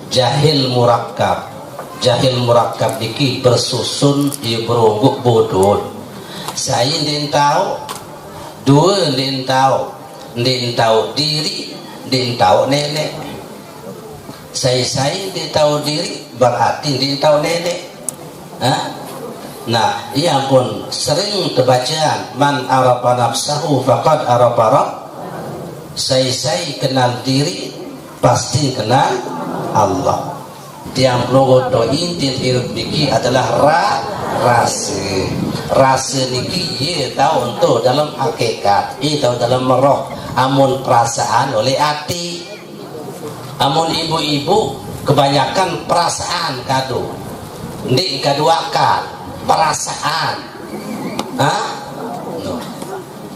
jahil murakkab. Jahil murakkab niki bersusun di berungguk bodon. Saya ndin tahu, dua ndin tahu diri, ndin tahu nenek. Saya ndin tahu diri berarti ndin tahu nenek. Nah, ia pun sering terbacaan man arafa nafsahu faqad arafa rabb. Saya kenal diri pasti kenal Allah. Yang perlu to inti hidup niki adalah rasa niki ye tahu untuk dalam hakikat, ye tahu dalam roh, amun perasaan oleh hati. Amun ibu-ibu kebanyakan perasaan kado, ndik kaduakan perasaan. No.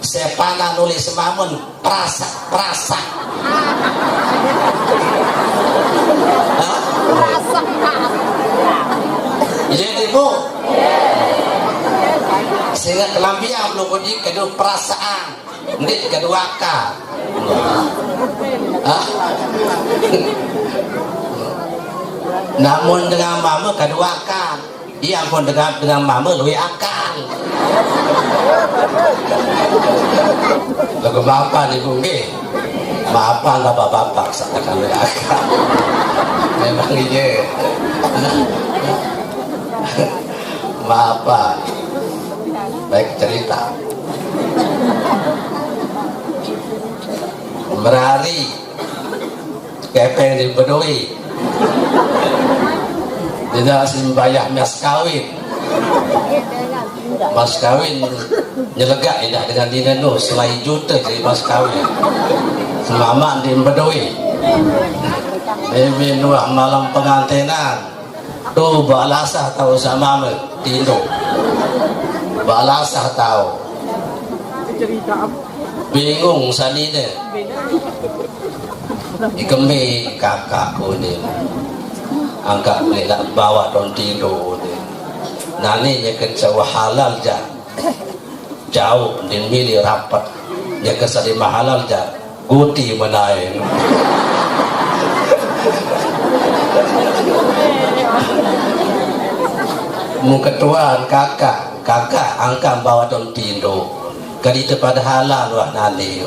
Sepana nulis semamun perasa. Jadi bu, sehingga kelambian belum kodi kedua perasaan, ndik kedua akal. Namun dengan mama kedua akal, ia pun dengan mama lebih akal. Lagu bapak ni bungi, bapak lah bapak seakan lebih akal. Memang iya. Bapak baik cerita merari kepeng di Bedui tidak sembayah mas kawin nyelegak tidak dengan dinenu selain juta jadi mas kawin semamak di Bedui Bibi Nuah malam pengantinan tuh balasah tahu sama Tino balasah tahu bingung sanine ikemi kakakku ni angkat boleh nak bawa don Tino ni nani nya kecawa halal ja jauh din milih rapat nya kesadi halal ja guti menaik muketuan kakak angka bawa don Tindo kali pada halal wah nali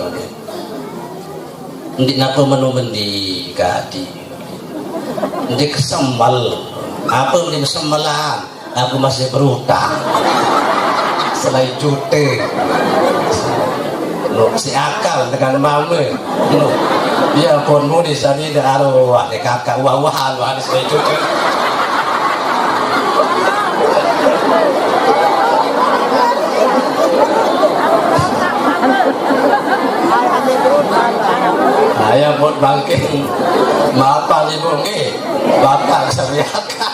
ndik napa menu mendi kadi ndik kesembal apa menjadi sembalan aku masih berutang selain jute lo si akal dengan mama lo dia pun mau di sana dah arwah de kakak wah-wahan wah selain jute ayah buat bangking maafan ibu nge bapak sabiaka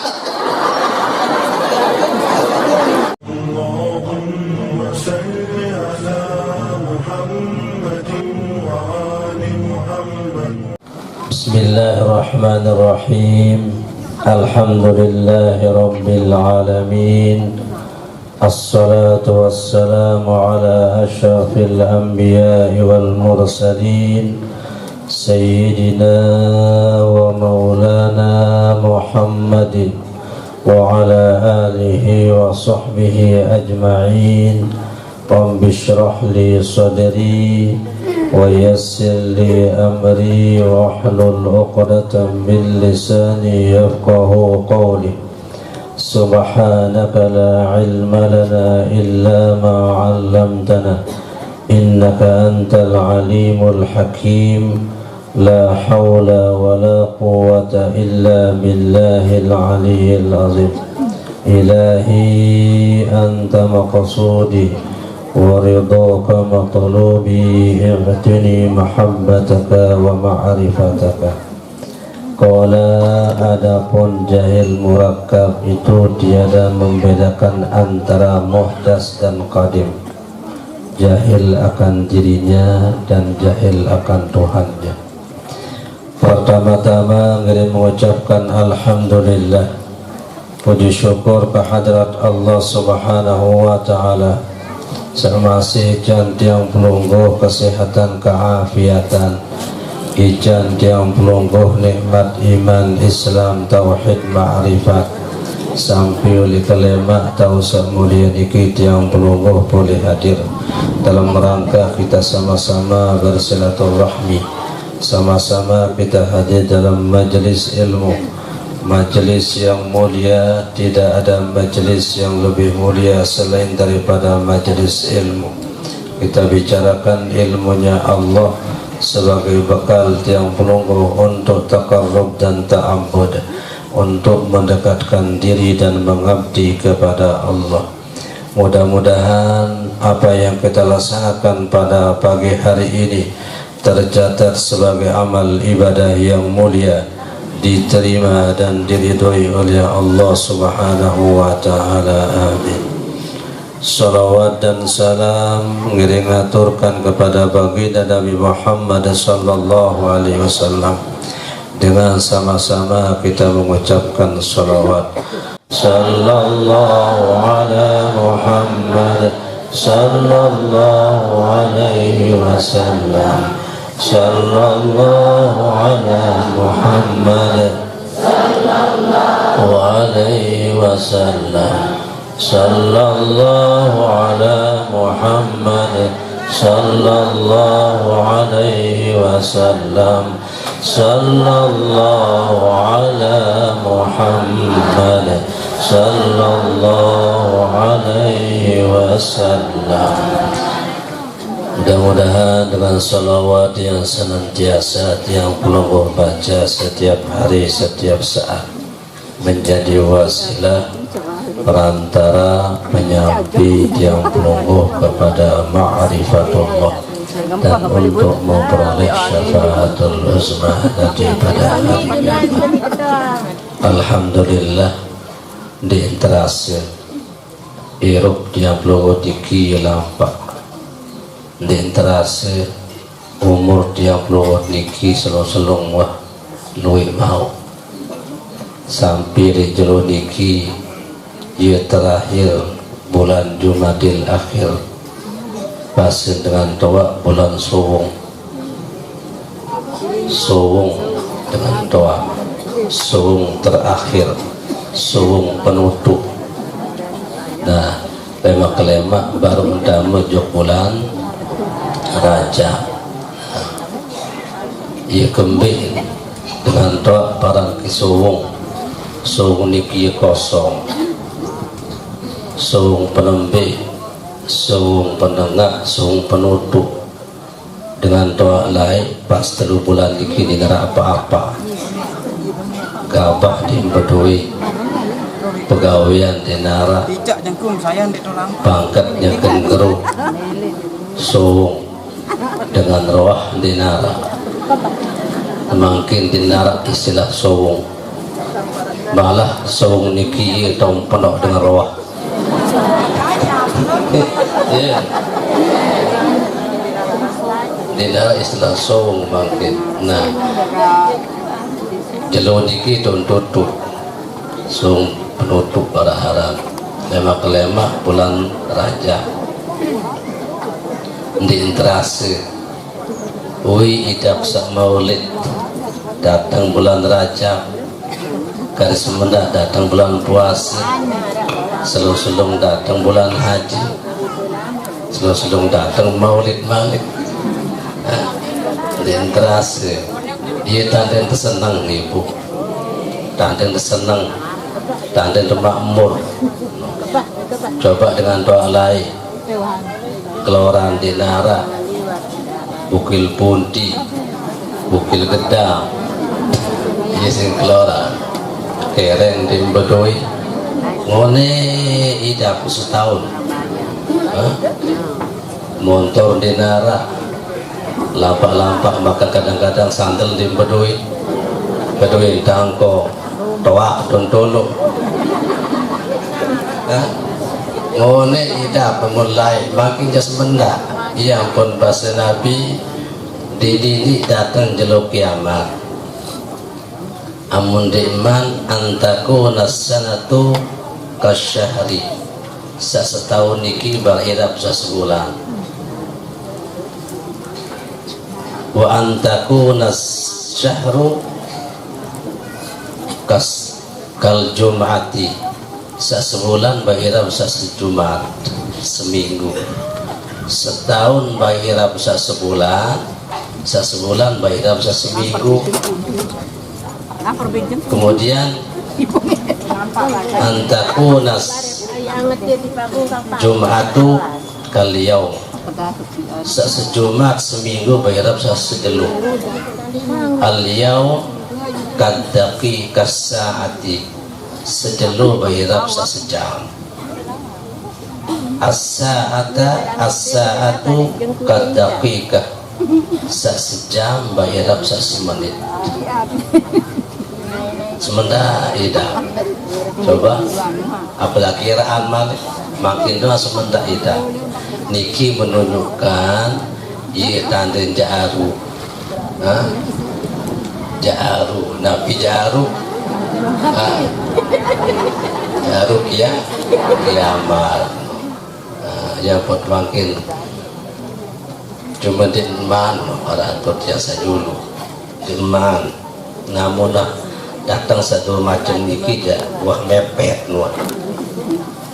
Bismillahirrahmanirrahim Alhamdulillahi Rabbil Alamin Assalatu wassalamu ala ashrafil anbiya'i wal mursalin Sayyidina wa maulana Muhammadin wa ala alihi wa sahbihi ajma'in Rabbi shrah li sadri wa yassir li amri wa hlul 'uqdatam min lisani yafqahu qawli Subhanaka la ilma lana illa ma 'allamtana innaka antal alimul hakim la hawla wa la quwwata illa billahil aliyyil azim ilahi anta maqsudi wa ridhaka matlubi i'tini mahabbataka wa ma'rifataka. Qala adapun jahil murakkab itu tiada membedakan antara muhdas dan qadim, jahil akan dirinya dan jahil akan Tuhannya. Pertama-tama kami mengucapkan alhamdulillah, puji syukur kehadrat Allah Subhanahu wa taala. Semasih jantiang pelungguh kesehatan keafiatan ijan tiang pelungguh nikmat iman Islam tauhid ma'rifat sampai oleh kelima tausak mulia niki tiang pelungguh boleh hadir dalam rangka kita sama-sama bersilaturahmi, sama-sama kita hadir dalam majelis ilmu, majelis yang mulia. Tidak ada majelis yang lebih mulia selain daripada majelis ilmu. Kita bicarakan ilmunya Allah sebagai bekal tiang pelungguh untuk takarrub dan ta'abbud, untuk mendekatkan diri dan mengabdi kepada Allah. Mudah-mudahan apa yang kita laksanakan pada pagi hari ini tercatat sebagai amal ibadah yang mulia, diterima dan diridhoi oleh Allah Subhanahu wa taala. Amin. Salawat dan salam ngiring aturkan kepada baginda Nabi Muhammad sallallahu alaihi wasallam. Dengan sama-sama kita mengucapkan salawat. Sallallahu ala Muhammad sallallahu alaihi wasallam. Sallallahu ala Muhammad sallallahu alaihi wasallam. Sallallahu ala Muhammad sallallahu alaihi wasallam. Sallallahu ala Muhammad sallallahu alaihi wasallam. Mudah-mudahan dengan salawat yang senantiasa yang pelungguh baca setiap hari, setiap saat menjadi wasilah perantara penyampai tiang pelungguh kepada ma'rifatullah dan untuk memperoleh syafaatul uzmah nanti pada hari kiamat. Alhamdulillah di interase irup tiang pelungguh tiki lampak di interase umur tiang pelungguh niki selong-selong wah luwih mau sampai di jero niki ia terakhir bulan Jumadil akhir pasir dengan toa bulan Suwung dengan toa Suwung terakhir, Suwung penutup. Nah lemak-lemak baru mendamu jok bulan Raja. Ia kembali dengan toa barang ke Suwung niki kosong, Suwung penembe, Suwung penengah, Suwung penutup. Dengan doa lain pas 3 bulan niki negara apa-apa gabah di bedui pegawaian di nara pangkatnya kengeru Suwung dengan roh di nara makin di nara istilah Suwung malah Suwung niki tahun penuh dengan roh. Ya. Dina istilah Suwung makin. Nah, jelo niki tutup Suwung penutup para haram. Lemak-lemak bulan Raja. Di interase. Ui idap sak maulid datang bulan Raja. Garis mendak datang bulan puasa. Selung-selung datang bulan haji, selung-selung datang maulid. Dan terasa dia tanda tersenang ibu, tanda tersenang, tanda termakmur. Coba dengan doa lain keluaran di nara bukil punti bukil gedang sing keluaran kereng di bedoi ngone idap setahun motor di nara lampak-lampak maka kadang-kadang sandal di bedoi tangko toa tontolo ngone idap mulai makin jas benda yang pun bahasa Nabi didini datang jeluk kiamat amun diman antaku nasanatu kasyahri setahun niki berirap sebulan wa antakunas syahru kal jum'ati, sebulan bahira bisa sejumat seminggu, setahun bahira bisa sebulan, sebulan bahira bisa seminggu. Kemudian antakunas jum'atu kal yaum, sejumat seminggu bahira bisa sedelu, al yaum kadaki kasaati, sedelu bahira bisa sejam, as-sa'atu kadakika, sejam bahira bisa semenit. Sementara ida coba apalagi amal makin doa sementara ida niki menunjukkan iya tanden jaru, jaru nabi jaru, jaru kiamat, ya buat makin cuma diman para atur biasa dulu diman, namun datang satu macam niki ya wah mepet nuan.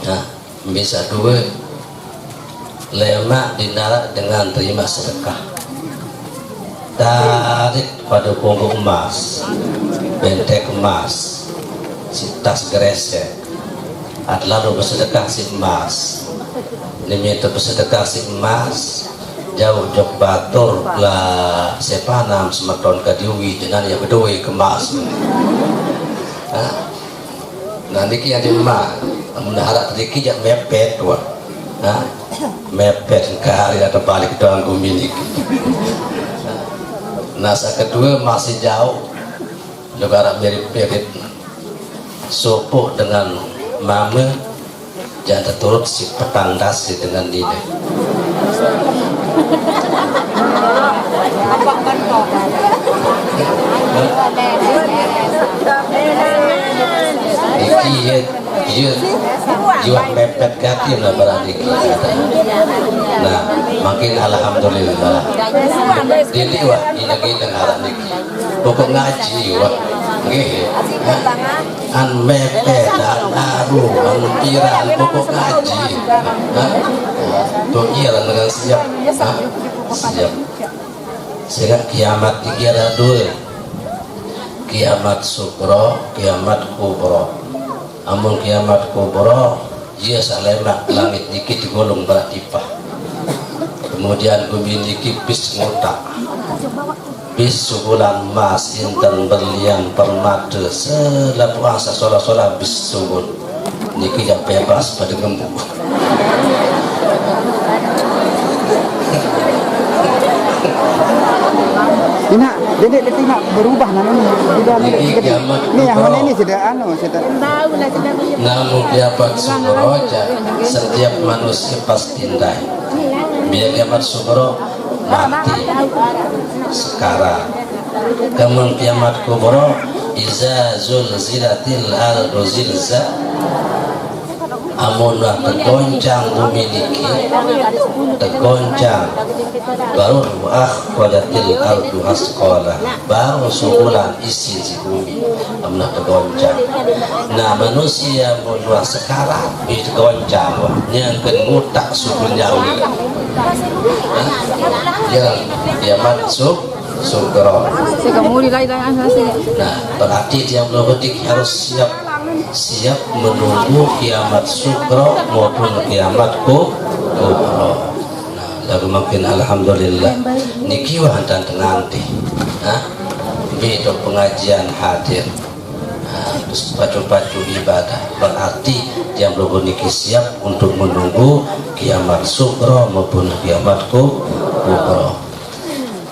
Nah bisa dua lemak dinarak dengan terima sedekah, tarik pada punggung emas, bentek emas, si tas gresek, lalu bersedekah si emas, ini itu bersedekah si emas, jauh jok batur lah sepanam semeton kadiwi jenang ya bedoi kemas. Nah niki yang dimana menharap niki jak mepet wah, mepet kali ada balik doang gumini. Nah kedua masih jauh negara mirip-mirip sopo dengan mama jangan turut si petangdas dengan dini. Iya jiwa mepet gatim lah berarti kita. Nah makin alhamdulillah dili wah ini lagi dengar nih pokok ngaji wah an mepet an aru an piran pokok ngaji tuh iya lah dengan siap siap. Sehingga kiamat tiga ada dua, kiamat sukro, kiamat kubro. Amun kiamat kubro, dia salemak langit dikit digolong beratipah. Kemudian bumi dikit bis ngotak, bis subulan emas intan berlian permata selapu angsa solah bis subul. Niki yang bebas pada gembuk. Jadi tidak berubah namanya. Ini yang mana ini sudah sudah. Namun kiamat sukro setiap manusia pasti tindai. Biar kiamat sukro mati sekarang. Kemudian kiamat kubro iza zulzilatil ardu zilza, amunlah tergoncang bumi niki, tergoncang baru akhwadatil ardu asqala, baru sebulan isi si bumi amunlah tergoncang. Nah manusia munlah sekarang itu tergoncang yang kemutak subuhnya uli dia masuk sukro. Nah berarti dia belum harus siap menunggu kiamat sukro maupun kiamat kubro. Nah lalu makin alhamdulillah niki wah dan nanti itu pengajian hadir, terus pacu-pacu ibadah berarti yang belum niki siap untuk menunggu kiamat sukro maupun kiamat kubro.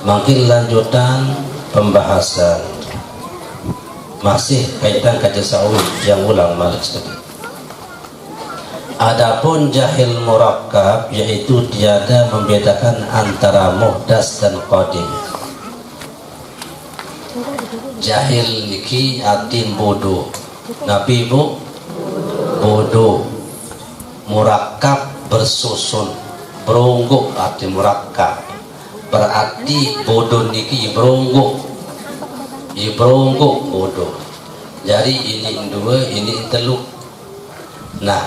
Makin lanjutan pembahasan masih kaitan kajian sawi yang ulang malik tadi. Adapun jahil murakkab yaitu tiada membedakan antara muhdas dan qadim. Jahil niki arti bodoh. Nabi bu bodoh. Murakkab bersusun, berungguk arti murakkab. berarti bodoh niki berungguk bodoh. Jadi ini dua, ini teluk. Nah,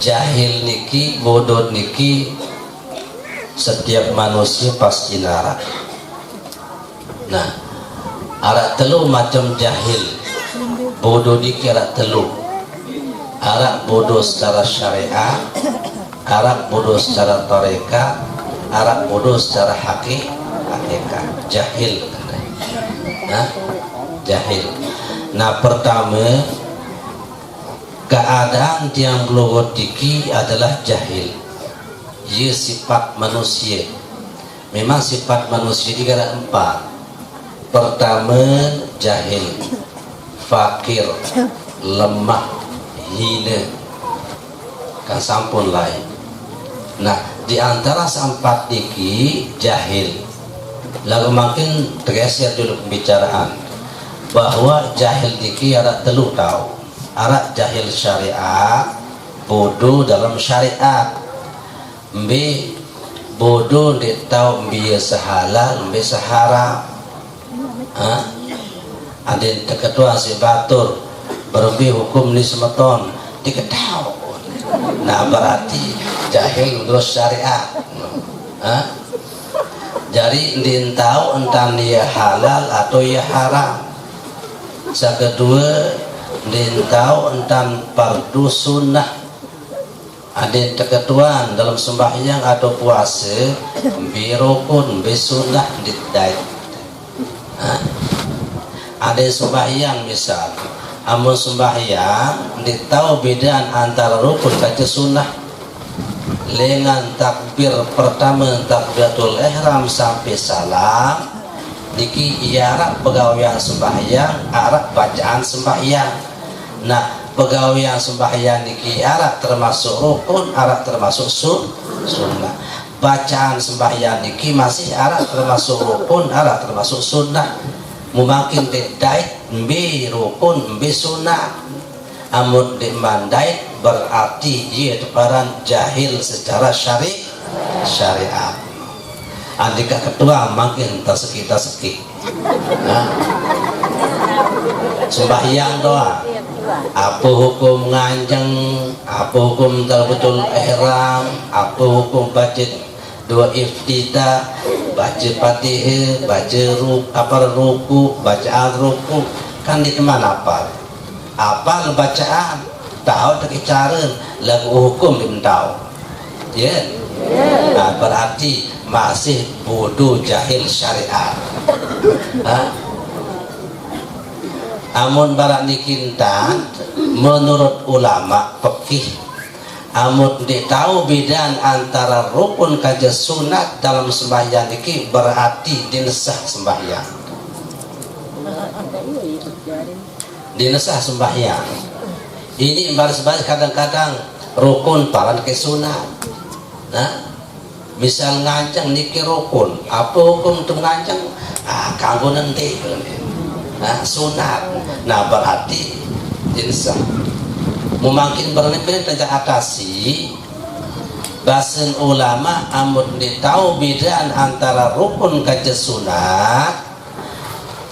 jahil niki, bodoh niki, setiap manusia pasti narak. Nah, arak telu macam jahil, bodoh niki arak telu. Arak bodoh secara syariah, arak bodoh secara toreka, arak bodoh secara hakikat. Jahil. Nah, jahil. Nah, pertama keadaan yang blogot diki adalah jahil. Ia sifat manusia. Memang sifat manusia ini ada 4. Pertama jahil, fakir, lemah, hina, kan sampun lain. Nah, di antara 4 diki jahil. Lalu makin tergeser dulu pembicaraan bahwa jahil diki ada telu tahu. Arak jahil syariat, bodoh dalam syariat. Mbe bodoh dia tahu mbe sehalal, mbe seharam. Ada yang terketua si batur berlebih hukum ni semeton diketahui. Nah, berarti jahil terus syariat. Jadi dia tahu entah dia halal atau dia haram. Kedua, dia tahu entah fardu sunnah. Ada yang terketuan dalam sembahyang atau puasa, birukun, bisunnah didait. Ada yang sembahyang misal, amun sembahyang dia tahu bedaan antara rukun kaca sunnah. Dengan takbir pertama takbiratul ihram sampai salam niki iarak pegawaian sembahyang, arak bacaan sembahyang. Nah, pegawaian sembahyang niki arak termasuk rukun, arak termasuk sunnah. Bacaan sembahyang niki masih arak termasuk rukun, arak termasuk sunnah. Mungkin didait mbi rukun, mbi sunnah. Amun dimandai berarti ia teparan jahil secara syariat. Andika ketua makin terseki-terseki. Sembahyang doa. Apa hukum nganjeng, apa hukum betul ihram, apa hukum baca dua iftitah, baca Fatihah, baca ruku, bacaan ruku, kan di mana apa? Apa bacaan? Tahu tak cara lagu hukum dia tahu. Ya. Nah, berarti masih bodoh jahil syariat. Amun barang dikintan menurut ulama fikih, amun dia tahu bedaan antara rukun kaja sunat dalam sembahyang ini berarti dinesah sembahyang. Dinesah sembahyang. Ini baris-baris kadang-kadang rukun paran ke sunat. Nah, misal ngancang niki rukun, apa hukum untuk ngancang? Kanggo nanti. Sunat. Nah, berarti dinesah. Mungkin berlebih tidak atasi. Bahasan ulama amun ditahu bedaan antara rukun kaja sunat.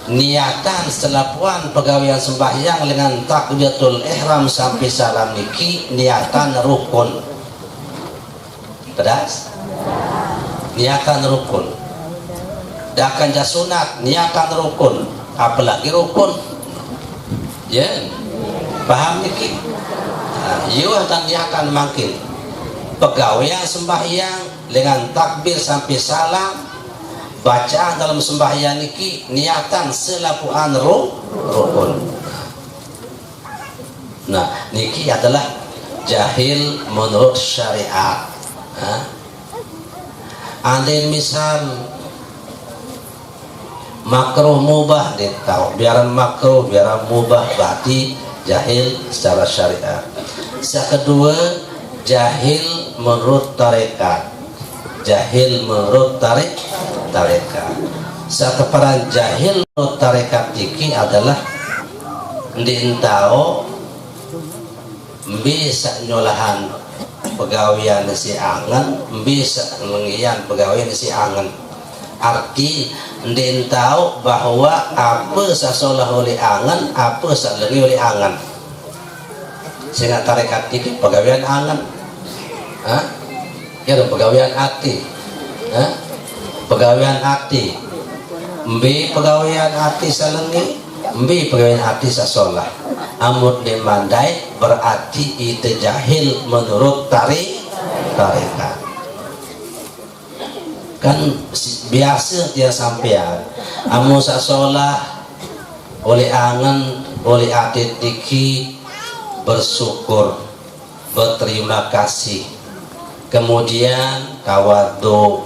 Niatan setelah puan pegawaian sembahyang dengan takbiratul ihram sampai salam niki niatan rukun. Pedas? Niatan rukun. Dakan jasunat niatan rukun. Apalagi rukun. Ya. Paham niki? Iya dan niatan makin. Pegawaian sembahyang dengan takbir sampai salam. Bacaan dalam sembahyang niki niatan selapuan rukun. Nah, niki adalah jahil menurut syariat. Andai misal makruh mubah dia tahu, biaran makruh, biaran mubah berarti jahil secara syariat. Kedua, jahil menurut tarekat. Jahil menurut tarekat. Sekeparan jahil menurut tarekat iki adalah ndintao bisa nyolahan pegawaian si angan, bisa mengian pegawaian si angan. arti den tahu bahwa apa sasolah oleh angan, apa salengi oleh angan. Sehingga tarekat ini pegawaian angan, ya dong pegawaian hati, pegawaian hati, mbi pegawaian hati salengi, mbi pegawaian hati sasolah. Amud demandai berarti itu jahil menurut tarekat. Kan biasa dia sampean amu sasolah oleh angan oleh atit diki bersyukur berterima kasih kemudian tawadu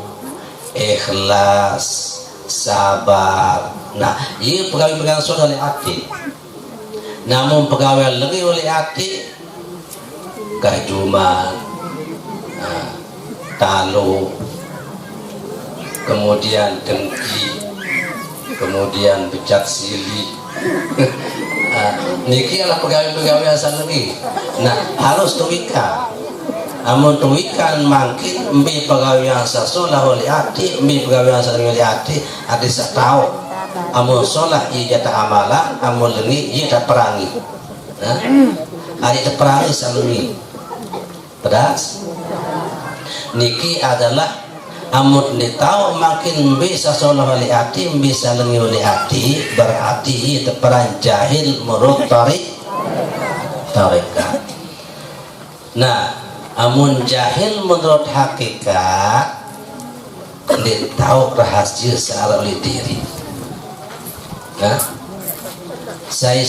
ikhlas sabar. Nah ini pegawai sasolah oleh atit. Namun pegawai lagi oleh atit kajuman talu kemudian dengki, kemudian becak sili. Niki adalah pegawai-pegawai asal lagi. Nah harus tuikan. Amun tuikan makin mbi pegawai asal solah oleh hati, mbi pegawai asal oleh hati, ada tahu. Amun solah ia jatah amalan, amun lengi ia tak perangi. Ada perangi salungi. Pedas. Niki adalah amun tahu makin bisa solah oleh hati bisa lengi oleh hati berarti itu peran jahil menurut tarekat. Nah amun jahil menurut hakikat dia tahu rahasia secara oleh diri. Nah saya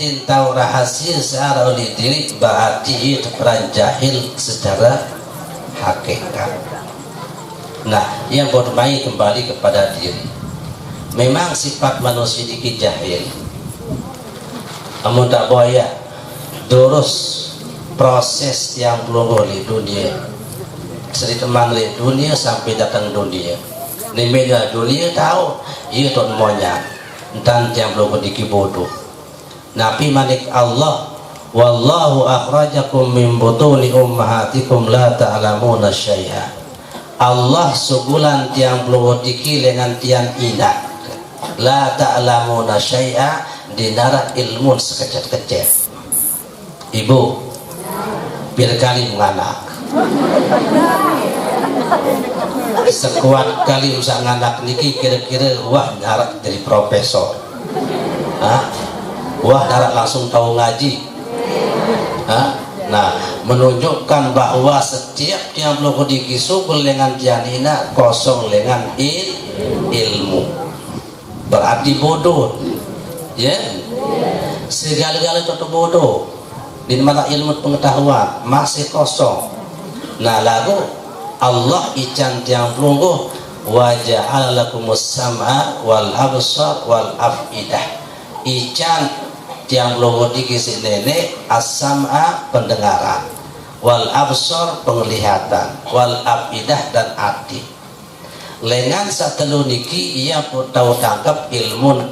dia tahu rahasia secara oleh diri berarti itu peran jahil secara hakikat. Nah, yang bermain kembali kepada diri. Memang sifat manusia dikit jahil. Amun tak boleh terus proses yang belum boleh dunia. Seri teman le dunia sampai datang dunia. Ni media dunia tahu, ia tu monya. Dan yang belum dikit bodoh. Nabi manik Allah, wallahu akhrajakum min butuni ummahatikum la ta'lamuna syai'a. Allah sebulan tiang peluru diki dengan tiang ina la ta'lamuna syai'a dinarat ilmu sekecil-kecil. Ibu biar kali menganak sekuat kali usah nganak niki kira-kira wah narat dari profesor, wah narat langsung tahu ngaji. Nah, menunjukkan bahwa setiap yang belum dikisubul dengan janina kosong dengan ilmu, berarti bodoh, ya. Segala-gala itu bodoh. Di mana ilmu pengetahuan masih kosong. Nah, lalu Allah ican tiang pelungguh wa ja'ala lakumus sam'a wal absar wal afidah. Ican yang belum dikisi nenek as-sam'a pendengaran wal absor penglihatan wal afidah dan hati. Lengan satelu niki ia tahu tangkap ilmun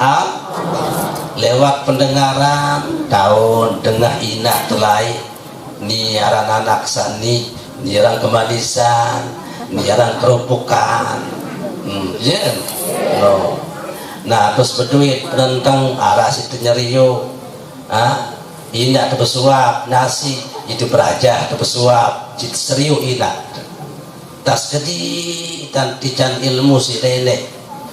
lewat pendengaran tahun dengah inak telai niaran anak sani niaran kemanisan niaran kerupukan no. Nah terus berduit tentang arah situ nyeriu indah terpesuap nasi itu beraja terpesuap seriu indah tas gedi dan tijan ilmu si nenek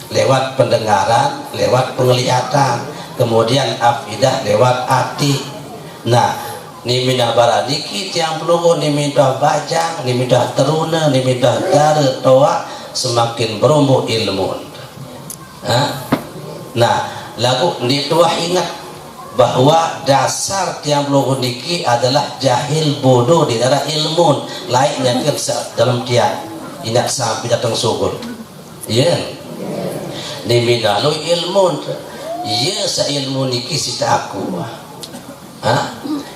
lewat pendengaran lewat penglihatan kemudian afidah lewat hati. Nah ni minah baradiki tiang peluru ni minah bajang ni minah teruna ni minah dara toa semakin berumbu ilmu. Nah lagu ni tua ingat bahwa dasar tiang peluru niki adalah jahil bodoh di dalam ilmu lainnya dalam tiang ingat sampai datang subur ya ni minah lu ilmu iya sa ilmu niki sita aku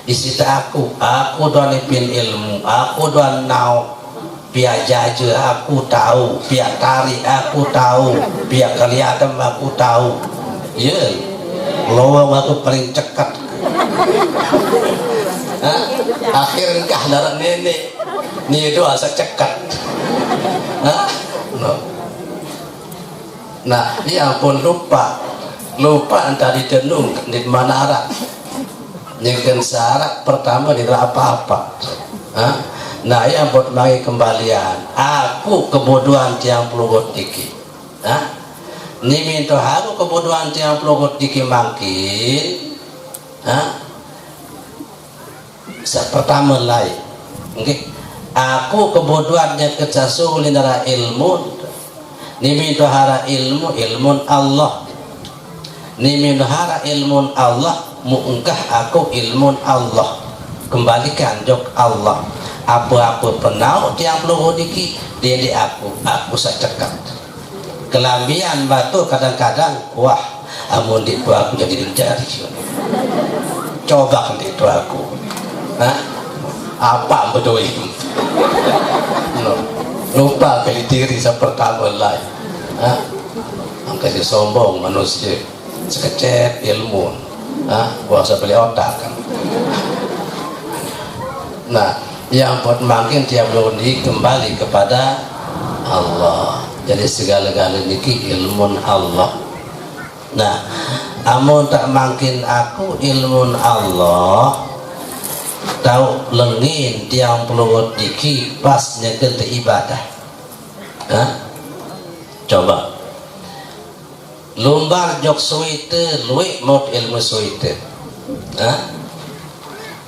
isita aku doan ipin ilmu aku doan nau pia jaja aku tahu pia tari aku tahu pia kelihatan aku tahu ya lowong aku paling cekat akhir nikah darah nenek ni itu asa cekat no. Nah, dia pun lupa entah di tenung di mana arah. Yang syarat pertama tidak apa-apa. Nah, yang buat mari kembalian. Aku kebodohan tiang pelugot tiki. Ni minta haru kebodohan tiang pelugot tiki makin. Pertama lain. Okay. Aku kebodohannya kecasu lindara ilmu. Ni minta hara ilmu Allah. Ni minta hara ilmu Allah. Mu'ungkah aku ilmu Allah. Kembalikan jok Allah. Apa-apa penau tiang pelugot tiki dia di aku secekat. Kelambian batu kadang-kadang wah amun di tua aku jadi mencari. Coba di tua aku. Apa bedoin? Lupa kali diri seperti lain. Angkat sombong manusia sekecet ilmu. Kuasa beli otak kan. Nah, yang buat makin tiap loni kembali kepada Allah. Jadi segala-galanya niki ilmu Allah. Nah, amun tak makin aku ilmu Allah. Tahu lengin tiang pelugot diki pas nyekel te ibadah. Coba lumbar jok suite luik mot ilmu suite.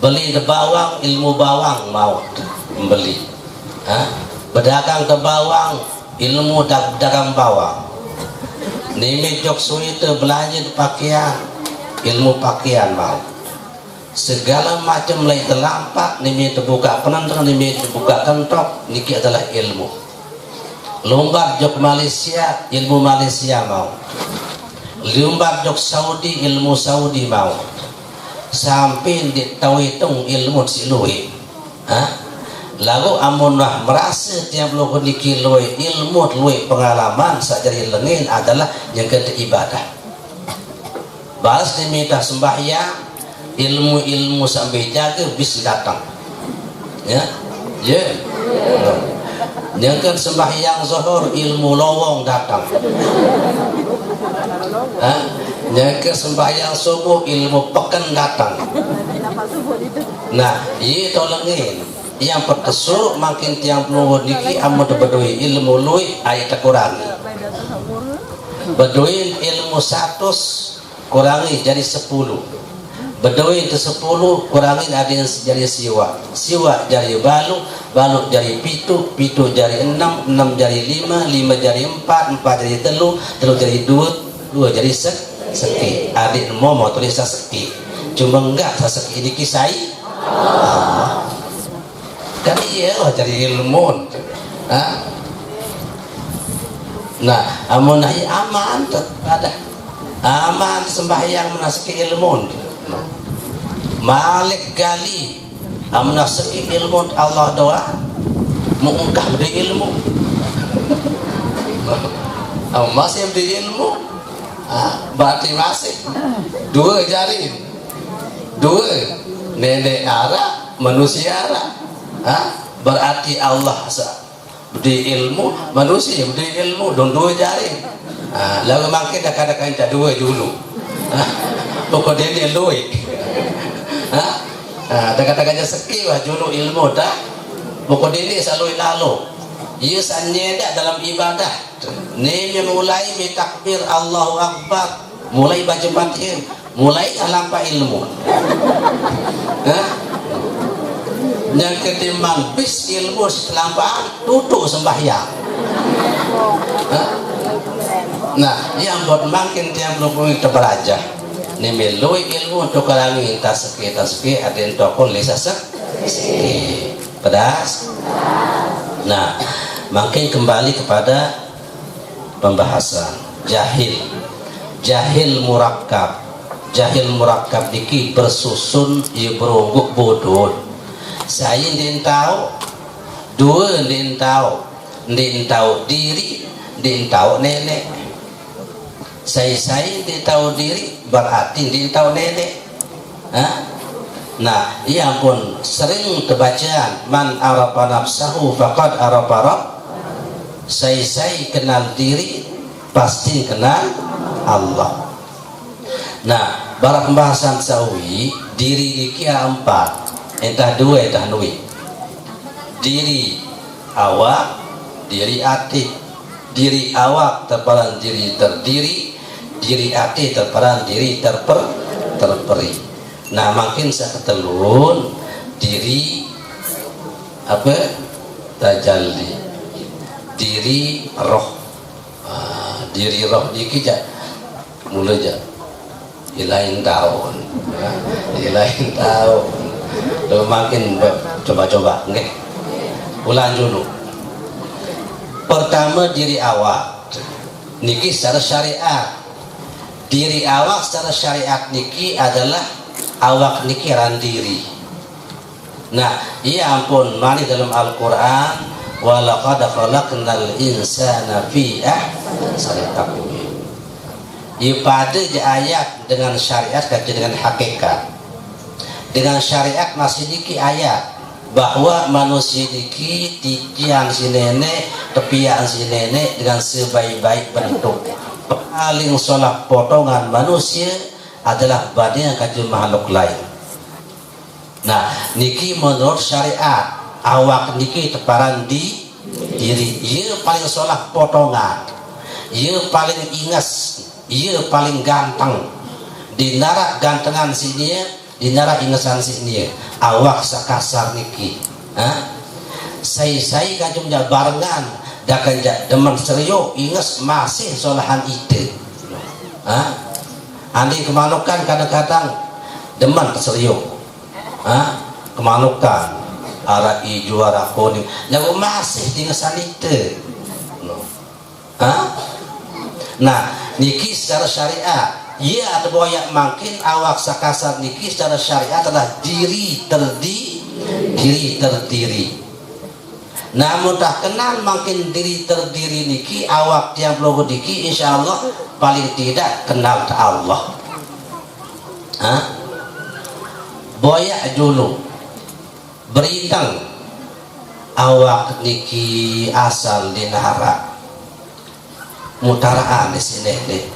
Beli ke bawang ilmu bawang mau membeli. Berdagang ke bawang ilmu dagang bawang. Nimi jok suite belanja pakaian ilmu pakaian mau. Segala macam lain terlampak nimi terbuka penonton nimi terbuka kentok niki adalah ilmu. Lumbar jok Malaysia ilmu Malaysia mau. Lumbar jok Saudi ilmu Saudi mau. Sampai ditawitung ilmu silui. Lalu amunah merasa tiap lugu niki lui ilmu lui pengalaman sajari lengin adalah yang kata ibadah. Balas diminta sembahyang ilmu sampai jaga bis datang. Yang kan sembahyang zuhur ilmu lowong datang. Yang kan sembahyang subuh ilmu pekan datang. Nah, ini tolongin. Yang perkesu makin tiang peluang niki amat berdui ilmu lui ayat kurangi. Berdui ilmu 100 kurangi jadi 10. Bedoin ke 10 kurangin ada yang jadi siwa jadi balu jadi pitu jadi 6 jadi 5 jadi 4 jadi telu jadi 2 jadi seki. Adik mau tulis seki cuma enggak seki ini kisai kan iya jadi ilmu. Nah amun aman ada aman sembahyang menasaki ilmu. Malik gali amnasaki ilmu Allah doa mengungkap di ilmu. Masih di ilmu berarti masih 2 jari 2 nenek arah manusia arah berarti Allah di ilmu manusia di ilmu dan 2 jari. Lalu makin kadang-kadang 2 dulu pokoknya dia lui. Kata-katanya seki wah julu ilmu dah pokok ini selalu lalu ia sanyeda dalam ibadah ni mulai takbir Allahu Akbar mulai baca Fatihah mulai alampa ilmu yang ketimbang bis ilmu selampaan tutup sembahyang. Nah yang buat makin tiang belum terberaja ni meloi ilmu untuk kalangi taski ada yang tokon lesa seki pedas. Nah makin kembali kepada pembahasan jahil murakkab diki bersusun ia berungguk bodoh. Saya din tahu dua din tahu diri din tahu nenek. Saya din tahu diri berarti dia tahu nenek. Nah, ia pun sering terbacaan man arafa nafsahu faqad arafa rabb. Saya kenal diri pasti kenal Allah. Nah, barang pembahasan sawi diri niki empat, entah dua entah nui. Diri awak, diri ati. Diri awak terparan diri terdiri, diri ati terparan diri terperi. Nah, makin saya ketelun diri apa tajalli, diri roh. Diri roh niki ja mulai ja ilahin tahun, ilahin tahun. Lalu makin coba-coba, nggih. Ulang dulu. Pertama diri awak, niki secara syariat. Diri awak secara syariat niki adalah awak niki randiri. Nah, ya ampun, mari dalam Al-Quran, walaqad khalaqnal insana fi ahsani taqwim. Pada ayat dengan syariat kaji dengan hakikat. Dengan syariat masih niki ayat bahwa manusia niki tikian si nenek, tepian si nenek dengan sebaik-baik bentuk. Paling solak potongan manusia adalah badan yang kaji makhluk lain. Nah, niki menurut syariat awak niki teparan di diri. Ia paling solak potongan. Ia paling ingas. Ia paling ganteng. Di narak gantengan sini, di narak ingasan sini. Awak sakasar niki. Saya kajum ja barengan dakan ja demen serius ingas masih solahan itu. Andi kemanukan kadang-kadang demen serius. Kemanukan arah hijau arah kuning lalu masih di ingasan itu. Nah, niki secara syariat ya ada boyak makin awak sakasar niki secara syariat adalah diri terdiri. Namun tak kenal makin diri terdiri niki awak yang belum niki insya Allah paling tidak kenal ke Allah. Boyak dulu berintang awak niki asal di nahara mutaraan di sini nih.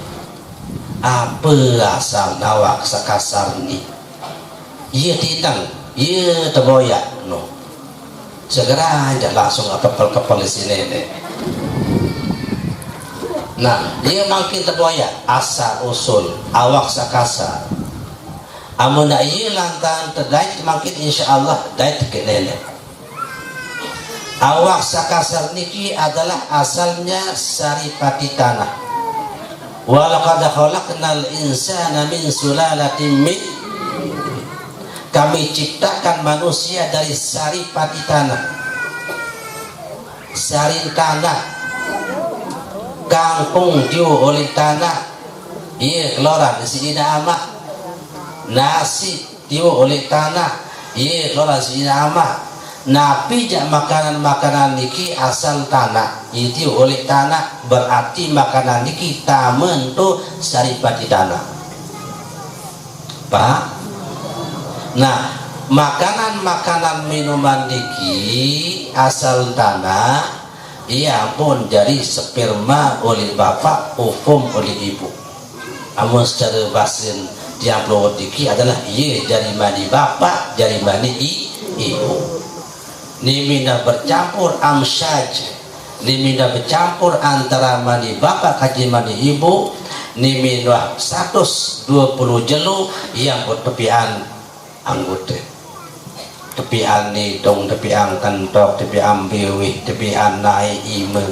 Apa asal nawak sakasar ni? Ia titang, ia terboyak no. Segera aja langsung kepel di sini nih. Nah, dia makin terboyak asal usul awak sakasar. Amun ia lantaran terdait makin insya Allah dait ke nenek. Awak sakasar niki adalah asalnya saripati tanah. Walaqad khalaqnal insana min sulalatin min. Kami ciptakan manusia dari saripati tanah. Sarin tanah. Kangkung tiu oleh tanah. Iya keluaran di sini amak. Nasi tiu oleh tanah. Iya keluaran di sini amak. Napi jak makanan-makanan niki asal tanah itu oleh tanah berarti makanan niki tamen tu saripati tanah. Pak. Nah, makanan-makanan minuman niki asal tanah ia pun dari sperma oleh bapak, ovum oleh ibu. Amun secara basin yang pelawat niki adalah ia dari mani bapak, dari mani ibu. Nimina bercampur amsyaj, nimina bercampur antara mani bapak kaji mani ibu, nimina 120 jelu yang bertepian anggota, tepian nidong, tepian kentok, tepian biwih, tepian naik ime.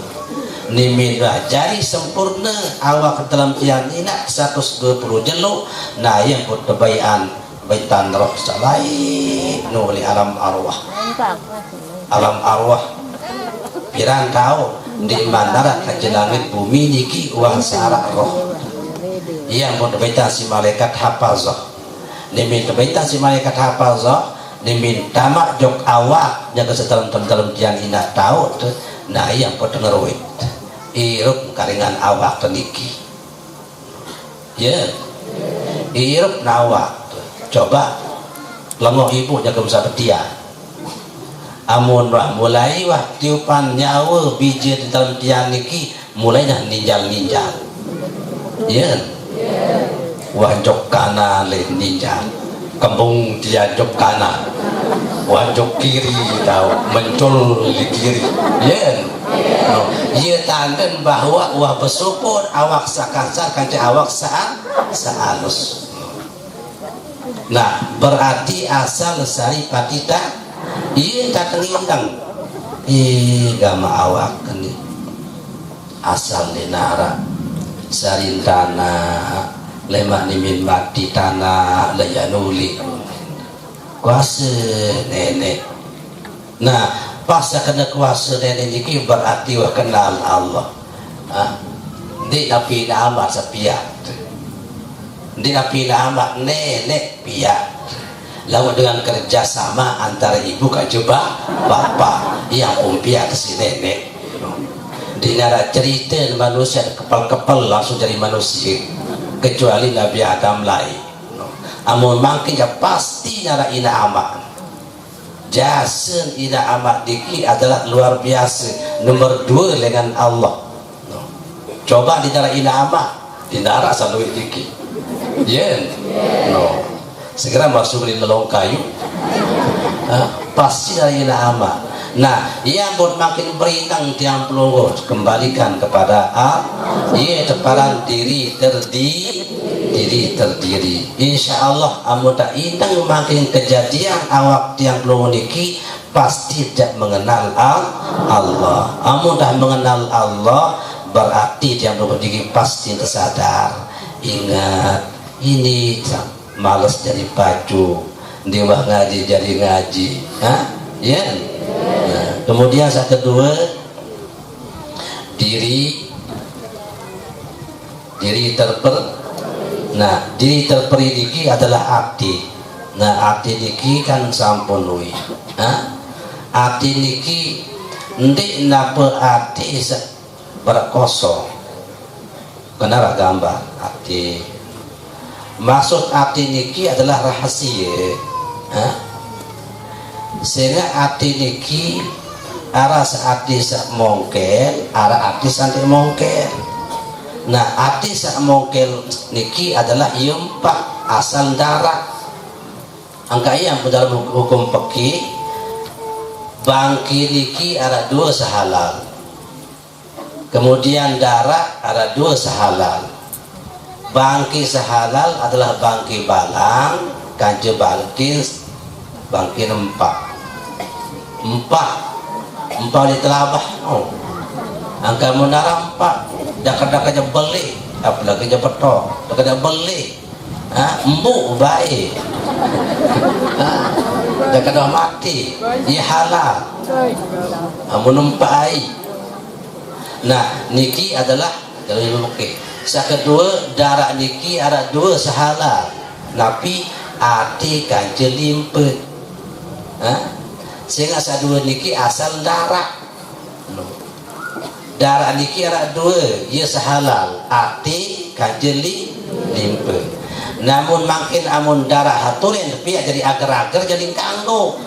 Nimina jari sempurna awak dalam tiang ina 120 jelu, nah yang bertepian baitan roh salai nuli alam arwah. Alam arwah pirang kau di bandara kaji langit bumi niki uang sarak roh. Yang mau baitan si malaikat hafazah. Nimin baitan si malaikat hafazah, nimin tamak jok awak jaga sedalam tiang ina tahu tu. Nah yang pot ngeruit. Irup karingan awak teniki. Ya. Irup nawak. Coba lengoh ibu jaga besar petia. Amun wah mulai wah tiupan nyawa biji di dalam tiang niki mulainya ninjal ya wajok kanan le ninjal kembung dia jok kanan wajok kiri tahu mencul di kiri ya no. Ia tanda bahwa wah bersyukur awak sakasar kanca awak sehalus. Nah berarti asal sari patita ia tak terindang gama awak ini asal di nara sarintana lemak nimin mati tanah layanuli kuasa nenek. Nah pas kena kuasa nenek ini berarti wah kenal Allah. Di napi nama sepiat di napi nama nenek piat lalu dengan kerjasama antara ibu kak coba bapak yang umpiat si nenek di nara cerita manusia kepal-kepal langsung jadi manusia kecuali Nabi Adam lain amun mangkinya pasti nara ina amat jasen ina amat diki adalah luar biasa nomor 2 dengan Allah coba di nara ina amat di nara salui diki segera masuk di melong kayu pasti dari ina amat. Nah ia buat makin berintang tiang pelunggu kembalikan kepada ia teparan diri terdiri insya Allah amun tak intang makin kejadian awak tiang pelunggu niki pasti tidak mengenal Allah. Amun tak mengenal Allah berarti tiang pelunggu niki pasti tersadar ingat ini males jadi baju dewa ngaji jadi ngaji ya. Nah, kemudian yang kedua diri terperi niki adalah arti. Nah arti niki kan sampun luwi arti niki ndik napa arti berkosong kenara gambar arti maksud arti niki adalah rahasia sehingga arti niki arah arti sak mongkel arah arti santai mongkel. Nah arti sak mongkel niki adalah yumpak asal darah angka yang dalam hukum fikih bangki niki ada 2 sehalal kemudian darah ada 2 sehalal. Bangki sehalal adalah bangki balang kancu bangki empat di telabah angka menara 4 dak-daknya beli apalagi jepeto dak beli embuk baik dak mati ya halal menumpai. Nah niki adalah dari oke. Kedua darah niki ada 2 sehalal napi arti kanjel limpet sehingga sadua niki asal darah niki ada 2 ia sehalal arti kanjel limpet. Namun makin amun darah haturin tapi jadi agar-agar jadi kanggo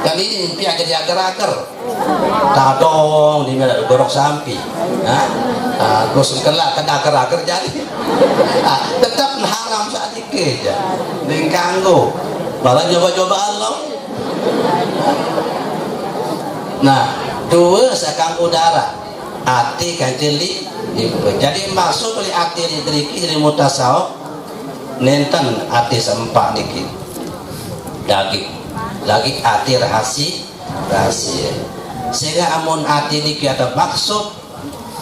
kali ini pihak jadi agar-agar tadong di mana gorok sampi terus kelak kena agar-agar jadi tetap haram saat ini ya dingkanggo malah coba-coba Allah. Nah 2 sakang udara arti kanjeli jadi maksud oleh arti diteriki dari mutasawuf nenten arti sempak niki daging lagi arti rahasia sehingga amun arti niki ada maksud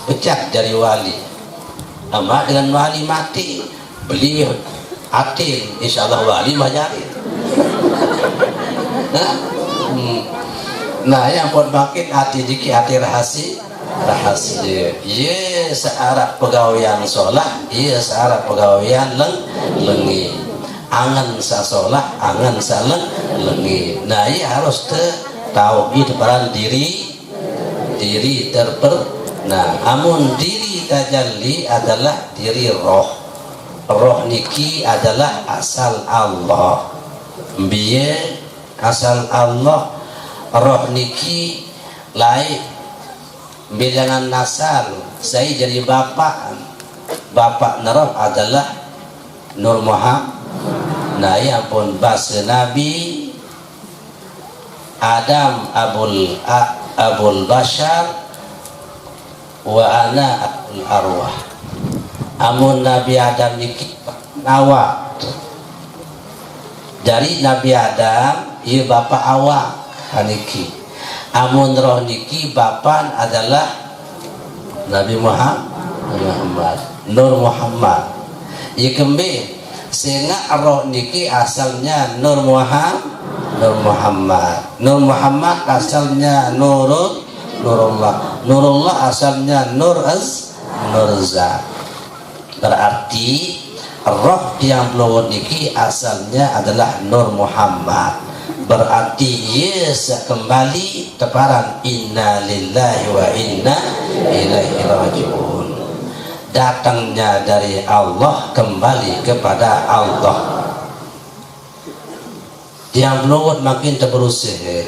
pecat dari wali ama dengan wali mati beli arti insyaallah wali majari nah yang pun makin arti niki arti rahasia iya searah pegawaian sholat iya searah pegawaian lengi angan sasolah angan saleng lengi. Nah ia harus tahu itu peran diri nah amun diri tajalli adalah diri roh niki adalah asal Allah biye asal Allah roh niki lain bilangan nasal saya jadi bapak Naroh adalah Nur Muhammad. Nah ya pun bahasa Nabi Adam abul bashar wa ana abul arwah. Amun Nabi Adam niki awak dari Nabi Adam ieu bapak awak haniki. Amun roh niki bapak adalah Nabi Muhammad Nur Muhammad. Ieu kembe sehingga roh niki asalnya Nur Muhammad asalnya Nurullah asalnya Nur Zat. Berarti roh yang belum niki asalnya adalah Nur Muhammad. Berarti yes kembali teparan inna lillahi wa inna ilaihi rajiun. Datangnya dari Allah kembali kepada Allah. Yang belum makin terberusaha.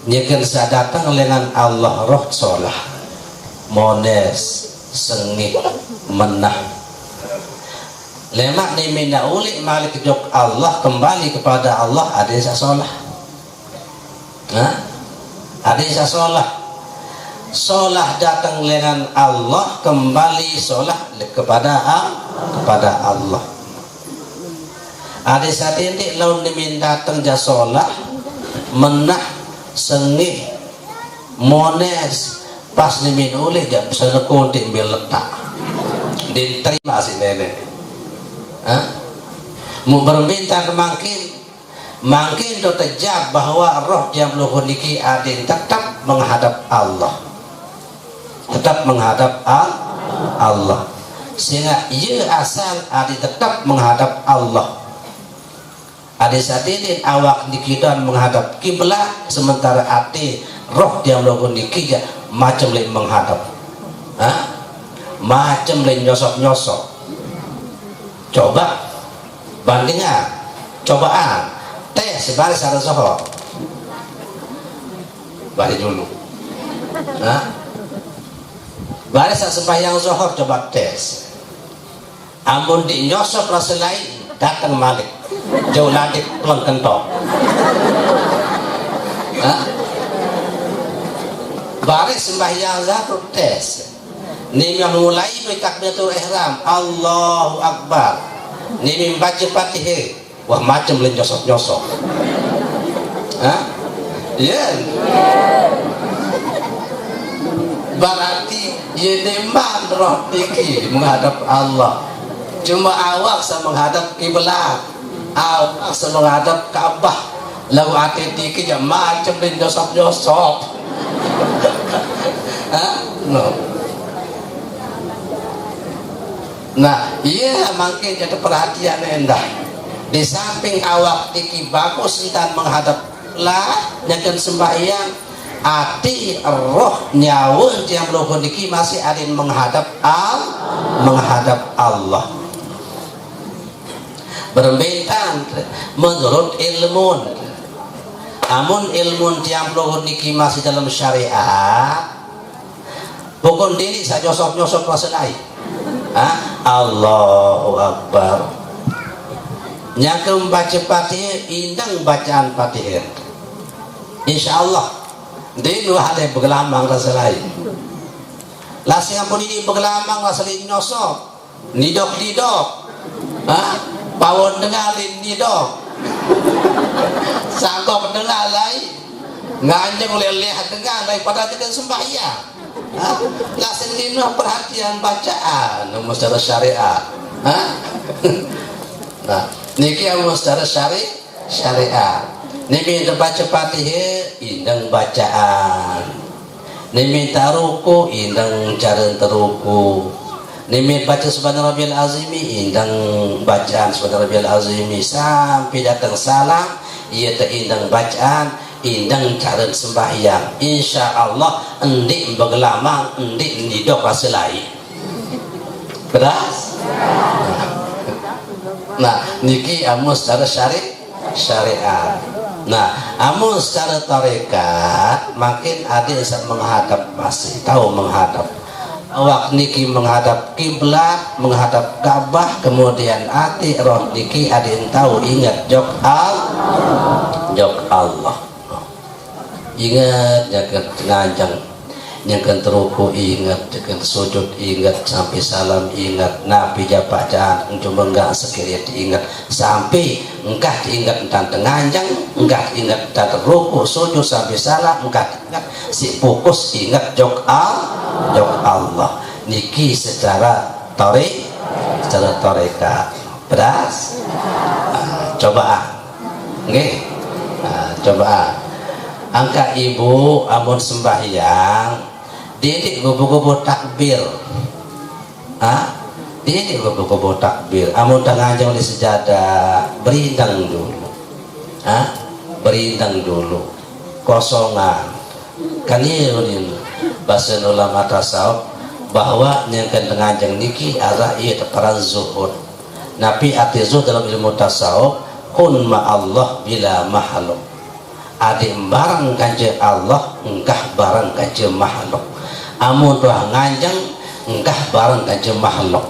Nyekan saya datang dengan Allah roh solah, mones, sengit, menah. Lemak ni mina ulik malik jok Allah kembali kepada Allah ada yang solah. Ada yang solah. Solah datang dengan Allah kembali solah kepada Allah. Ada saat ini laun dimin datang jasolah menah sengih mones pas dimin oleh dia bisa nekunting bil letak diterima si nenek. Mau berminta makin do terjab bahwa roh yang belum niki adin tetap menghadap Allah. Tetap menghadap Allah sehingga ia asal adi tetap menghadap Allah. Ada saat ini awak dikidan menghadap kiblat sementara hati roh yang melakukan dikija macam lain menghadap, macam lain nyosok. Coba bandingan, cobaan tes sebalik sarang sohor balik dulu. Balik saat sembahyang zuhur coba tes. Amun di nyosok rasa lain datang malik jauh ladik pelang kentok. Balik sembahyang zuhur tes. Ni yang mulai takbiratul ihram Allahu Akbar. Ni baca Fatihah wah macam lain nyosok. Berarti yedeman roh niki menghadap Allah. Cuma awak sama menghadap kiblat, awak sama menghadap Ka'bah. Lalu hati niki ya macam lain nyosok. No. Nah, iya makin jadi perhatian endah. Di samping awak niki bagus entan menghadap lah jangan sembahyang. Hati roh nyawa yang belum niki masih ada yang menghadap Allah. Berbentang menurut ilmu. Amun ilmu yang belum niki masih dalam syariat. Bukan diri saya nyosok rasulai. Allahu Akbar. Nyaka membaca Fatihah indang bacaan Fatihah. Insyaallah dia dua hal yang bergelamang rasa lain. Lasi ampun ini bergelamang rasa lain nyosok. Nidok. Pawon dengar nidok. Sangkok dengar lain. Nganjeng oleh lihat dengar lain pada tidak sembahyang. Lasi ini perhatian bacaan secara syariat. Nah, niki yang secara syariat. Ni minta baca Fatihah indang bacaan. Ni minta ruku indang cara teruku. Ni minta baca subhana rabbiyal azim indang bacaan subhana rabbiyal azim sampai datang salam ia tak indang bacaan indang cara sembahyang. Insyaallah endik bergelamang endik nidok rasa lain. Beras? Nah, niki amus secara syariat. Nah, amun secara tarekat makin ada yang menghadap, masih tahu menghadap. Awak niki menghadap kiblat, menghadap Ka'bah, kemudian ati roh niki ada yang tahu ingat jok Allah. Ingat jaga ngajang, jangan teruku ingat, jangan sujud ingat, sampai salam ingat, nabi japak jangan cuma enggak sekiranya diingat, sampai engkah diingat tentang tenganjang, engkah ingat tentang teruku sujud sampai salam, engkah ingat si fokus ingat jok Allah. Niki secara toreka beras. Coba coba angka ibu amun sembahyang didik gobo-gobo takbir, didik gobo-gobo takbir. Amun tengahjang di sejadah berindang dulu, berindang dulu, kosongan. Kan ini bahasa ulama tasawuf bahwa yang tengahjang niki arah iya peran zuhud. Nabi arti zuhud dalam ilmu tasawuf kun ma'allah bila makhluk. Adik barang kanjeng Allah, engkah barang kanjeng makhluk. Amun doa nganjeng, engkah barang kanjeng makhluk.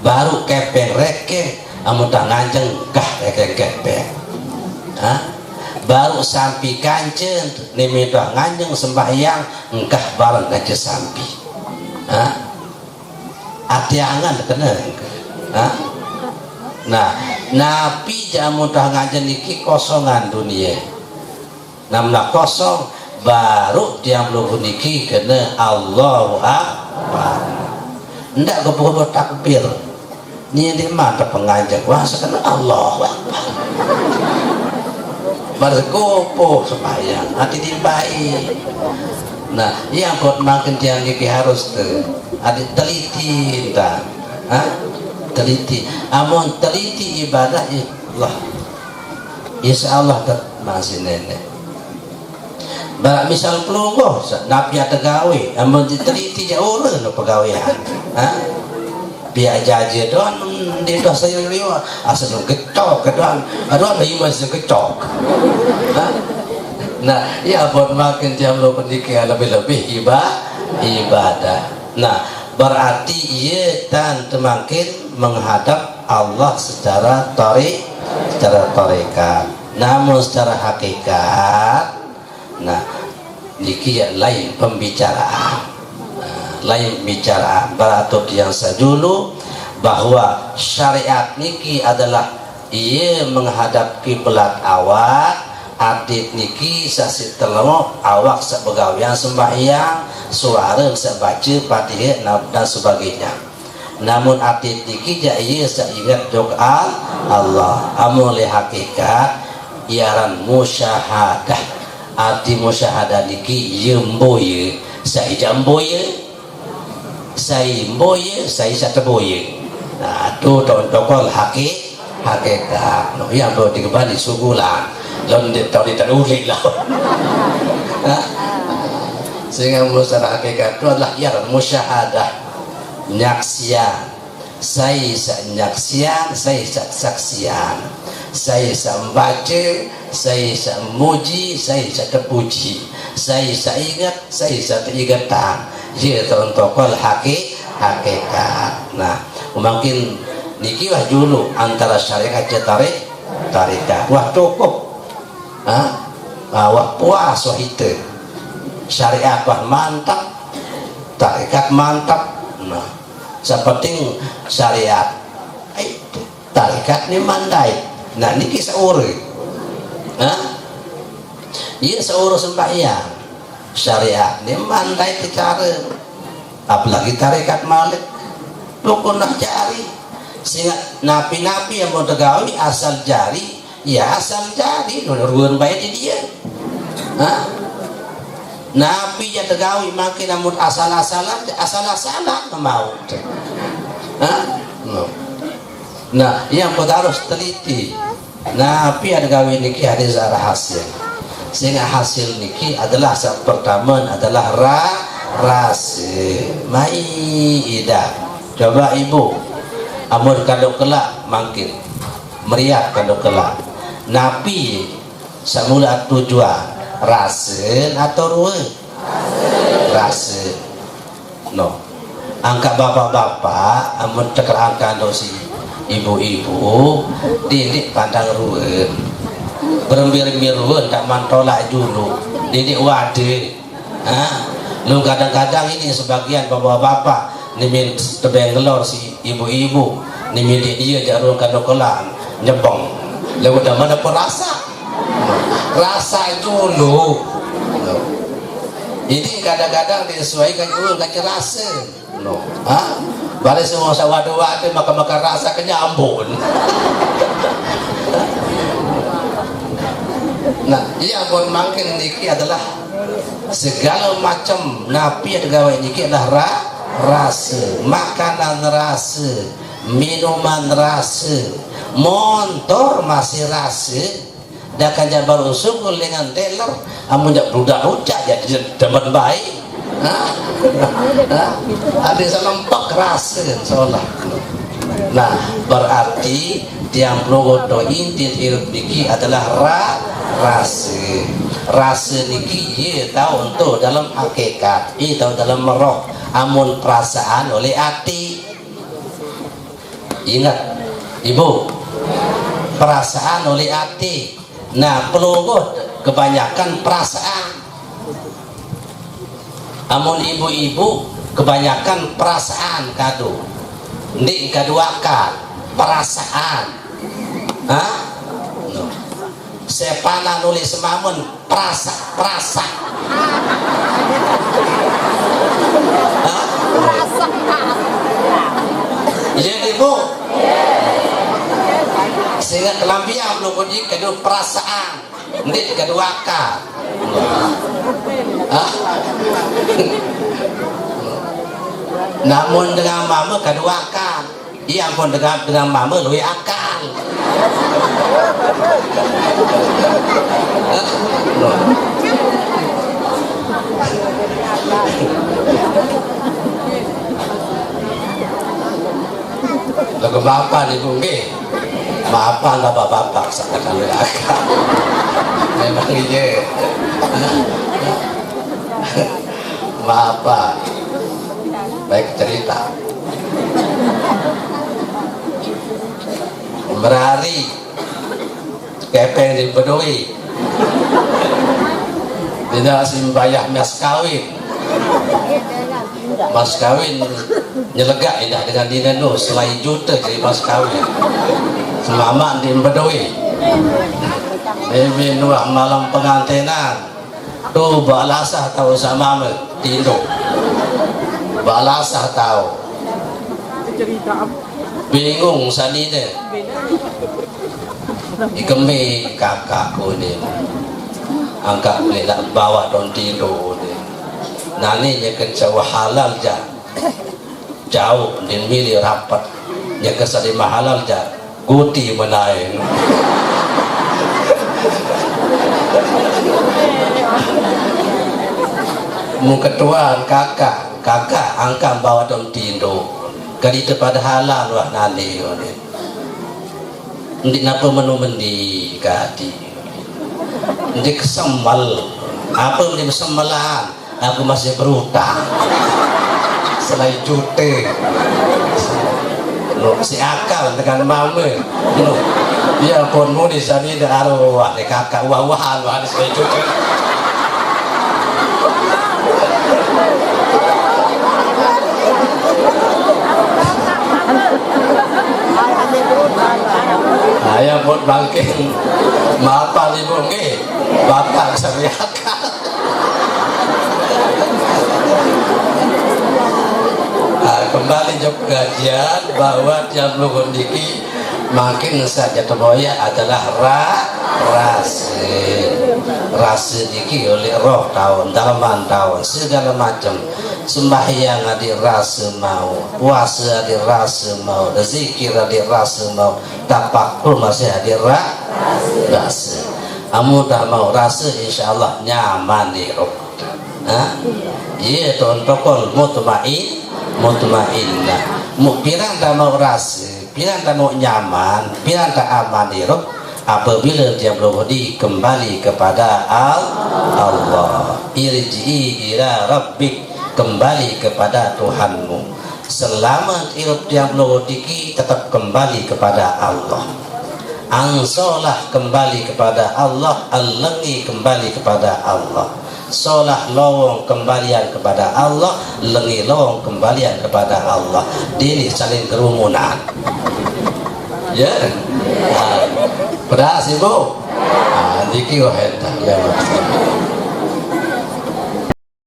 Baru kepeng reke, amun doa nganjeng, engkah reke kepeng. Baru sampi kanjeng, nimi doa nganjeng sembahyang, engkah barang kanjeng sampi. Atiangan kena. Nah, nabi jamun doa nganjeng niki kosongan dunia. Namna kosong baru tiang belum niki kena Allahu Akbar. Ndak gopo-gopo takbir. Ni di mata pengajak wah sekena Allahu Akbar. Bergopo sembahyang hati dibaik. Nah, yang buat makin tiang niki harus ada teliti entah. Teliti. Amun teliti ibadah ya Allah. Insya Allah masih nenek. Barak misal pelungguh, napi ada gawe, amun diteliti jauh lah pegawaian. Biar jaji doan, dia dah saya lihat, asal ketok, doan, doan lagi masih ketok. Nah, ya buat makin jam lo pendidikan lebih-lebih ibadah. Nah, berarti ia dan makin menghadap Allah secara tarekat. Namun secara hakikat, nah, niki ya lain pembicaraan, lain bicaraan. Beratut yang dulu bahwa syariat niki adalah ia menghadap kiblat awak, atit niki sasit telemo awak sebagawian sembahyang, suara sebaca Fatihah dan sebagainya. Namun atit niki ja ia seingat doa Allah. Amun li hakikat iaran musyahadah. Arti musyahadah niki yemboye saya jamboye saya mboye saya sateboye. Nah tu tokol hakikat no yang boleh dikembali sugulan londet tadi tanulik lah. Sehingga musyahadah hakikat itu adalah iaran musyahadah nyaksian. Saya nyaksian, saya saksian, saya membaca, saya memuji, saya terpuji, saya ingat, saya teringatan. Ia terentokol hakikat. Nah, mungkin niki wah dulu antara syariat dan tarekat. Wah cukup, wah puas wah itu. Syariat wah mantap, tarekat mantap. Nah, seperti syariat, tarekat ni mandai. Nah niki seurus, iya seurus sembahyang. Syariat ni mandai bicara, apalagi tarekat malik, pokok nak jari. Sehingga napi-napi yang mau tegawi asal jari, ya asal jari, nurun baik di dia. Nabi yang tegawi makin namun asal-asalan mau. Nah, yang kita harus teliti. Nabi ada gawe niki ada zara hasil. Sehingga hasil niki adalah pertama adalah rasil. Maidah. Coba ibu, amur kandung kelak makin meriah kandung kelak. Nabi samula tujuan rasa atau ruwe rasa no angka bapak-bapak amun cekal angka dosi ibu-ibu didik pandang ruwe berembir-embir ruwe tak mantolak dulu didik wade lu kadang-kadang ini sebagian bapak-bapak nimin tebeng gelor si ibu-ibu nimin dia jarum kanokolan nyebong lewat mana perasa rasa dulu ini kadang-kadang disesuaikan dulu nggak rasa balik semua sawadu-wadu maka rasa kenyambun. Nah iya pun makin niki adalah segala macam napi yang gawai niki adalah rasa, makanan rasa, minuman rasa, motor masih rasa. Dah kan baru sungguh dengan teller, amun jak budak ucap jadi teman baik. Ada salampak rasa seolah. Nah berarti tiang logoto inti hidup niki adalah rasa niki ia tahu untuk dalam hakikat ia tahu dalam roh amun perasaan oleh hati. Ingat ibu, perasaan oleh hati. Nah pelogot kebanyakan perasaan. Amun ibu-ibu kebanyakan perasaan kado di kaduakan perasaan sepana nulis semamun perasa iya ibu sehingga kelambian belum kunci kado perasaan di kaduakan namun dengan mama kaduakan iya pun dengan mama lui akal lagu bapak di bumi maafan bapak-bapak sakatan lui akal memang iya maaf Pak baik cerita berhari kepeng di Bedui tidak simbayah mas kawin nyelegak tidak dengan dinenu selain juta jadi mas kawin selamat di Bedui Bibi nuah malam pengantinan tuh balasah tahu sama Tino balasah tahu bingung sanine ikemi kakakku ni angkat nak bawa don Tino ni nani nya kencau halal ja jauh din milih rapat nya kesadi halal ja guti menaik mu ketuaan kakak angkat bawa dom tindo kali itu pada halal wah nali ndi napa menu mendi kadi ndi kesemal apa ndi kesemalan aku masih berutang selain jute lo si akal dengan mama lo dia pun mau di sana ada arwah de kakak wah-wahan wah selain jute ayah buat bangking maaf ibu nge bapak seriakan kembali jok pengajian bahwa tiap lugun diki makin saja terboya adalah rasa diki oleh roh tahun dalaman tahun segala macam sembahyang ada rasa mau puasa ada rasa mau zikir ada rasa mau tafakur masih ada rasa amu dah mau rasa insyaallah nyaman di roh iya tontokol mutmainnah pirang tak mau rasa pirang tak mau nyaman pirang tak aman di roh apabila dia berhudi kembali kepada Allah. Irji'i ila rabbik, kembali kepada Tuhanmu. Selama hidup dia berhudi tetap kembali kepada Allah. Angsolah kembali kepada Allah, alengi kembali kepada Allah. Solah lowong kembalian kepada Allah, lengi lowong kembalian kepada Allah. Dini saling kerumunan. Ya, pedas ibu. Diki wahenda lewat.